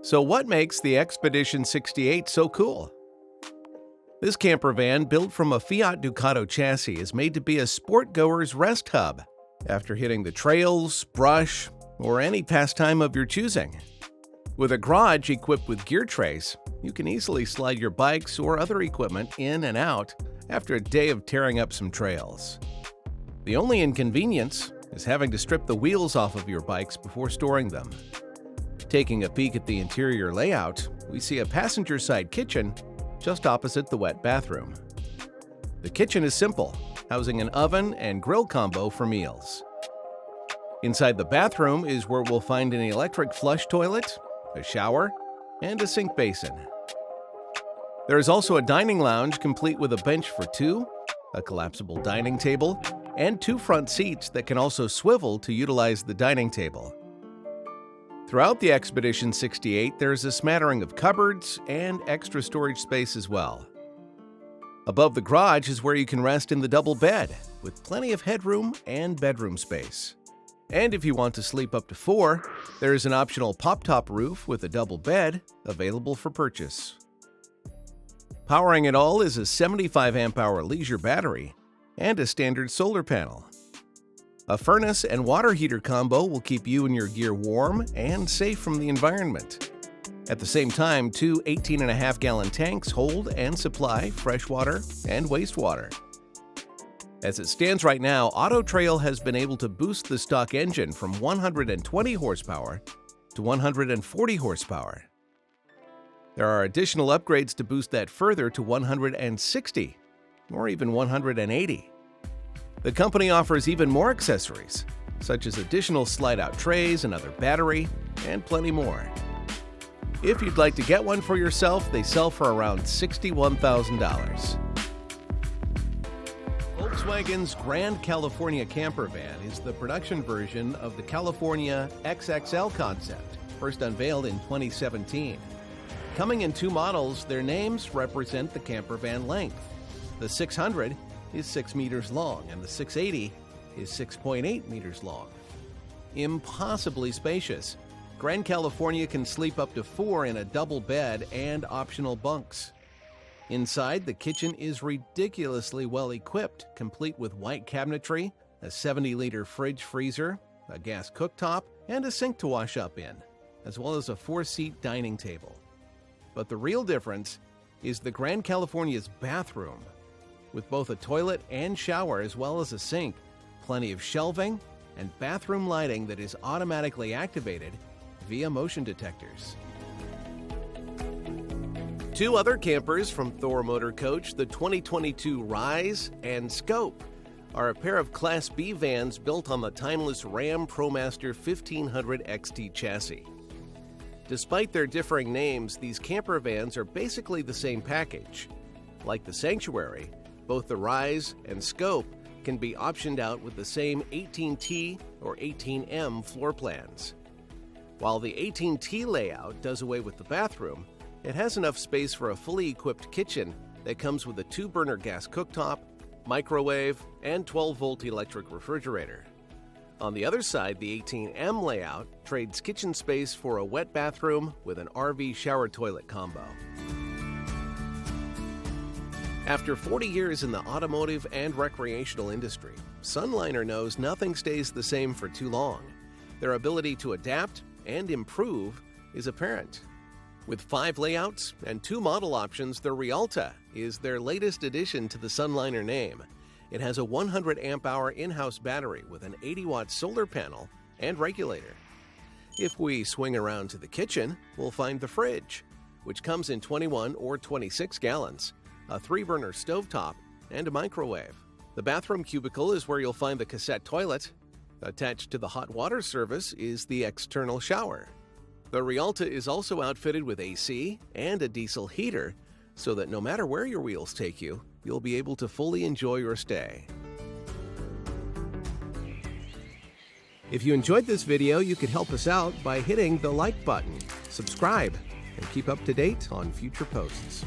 So what makes the Expedition 68 so cool? This camper van, built from a Fiat Ducato chassis, is made to be a sport-goer's rest hub after hitting the trails, brush, or any pastime of your choosing. With a garage equipped with gear trays, you can easily slide your bikes or other equipment in and out after a day of tearing up some trails. The only inconvenience is having to strip the wheels off of your bikes before storing them. Taking a peek at the interior layout, we see a passenger-side kitchen just opposite the wet bathroom. The kitchen is simple, housing an oven and grill combo for meals. Inside the bathroom is where we'll find an electric flush toilet, a shower, and a sink basin. There is also a dining lounge complete with a bench for two, a collapsible dining table, and two front seats that can also swivel to utilize the dining table. Throughout the Expedition 68, there's a smattering of cupboards and extra storage space as well. Above the garage is where you can rest in the double bed, with plenty of headroom and bedroom space. And if you want to sleep up to 4, there is an optional pop-top roof with a double bed available for purchase. Powering it all is a 75 amp-hour leisure battery and a standard solar panel. A furnace and water heater combo will keep you and your gear warm and safe from the environment. At the same time, two 18.5-gallon tanks hold and supply fresh water and wastewater. As it stands right now, Auto Trail has been able to boost the stock engine from 120 horsepower to 140 horsepower. There are additional upgrades to boost that further to 160 or even 180. The company offers even more accessories, such as additional slide-out trays, another battery, and plenty more. If you'd like to get one for yourself, they sell for around $61,000. Volkswagen's Grand California Campervan is the production version of the California XXL concept, first unveiled in 2017. Coming in two models, their names represent the campervan length. The 600 is 6 meters long, and the 680 is 6.8 meters long. Impossibly spacious, Grand California can sleep up to 4 in a double bed and optional bunks. Inside, the kitchen is ridiculously well equipped, complete with white cabinetry, a 70-liter fridge freezer, a gas cooktop, and a sink to wash up in, as well as a 4-seat dining table. But the real difference is the Grand California's bathroom. With both a toilet and shower as well as a sink, plenty of shelving, and bathroom lighting that is automatically activated via motion detectors. Two other campers from Thor Motor Coach, the 2022 Rize and Scope, are a pair of Class B vans built on the timeless Ram ProMaster 1500 XT chassis. Despite their differing names, these camper vans are basically the same package. Like the Sanctuary, both the Rize and Scope can be optioned out with the same 18T or 18M floor plans. While the 18T layout does away with the bathroom, it has enough space for a fully equipped kitchen that comes with a 2-burner gas cooktop, microwave, and 12-volt electric refrigerator. On the other side, the 18M layout trades kitchen space for a wet bathroom with an RV shower toilet combo. After 40 years in the automotive and recreational industry, Sunliner knows nothing stays the same for too long. Their ability to adapt and improve is apparent. With 5 layouts and 2 model options, the Rialta is their latest addition to the Sunliner name. It has a 100 amp-hour in-house battery with an 80-watt solar panel and regulator. If we swing around to the kitchen, we'll find the fridge, which comes in 21 or 26 gallons, a 3-burner stovetop, and a microwave. The bathroom cubicle is where you'll find the cassette toilet. Attached to the hot water service is the external shower. The Rialta is also outfitted with AC and a diesel heater, so that no matter where your wheels take you, you'll be able to fully enjoy your stay. If you enjoyed this video, you could help us out by hitting the like button, subscribe, and keep up to date on future posts.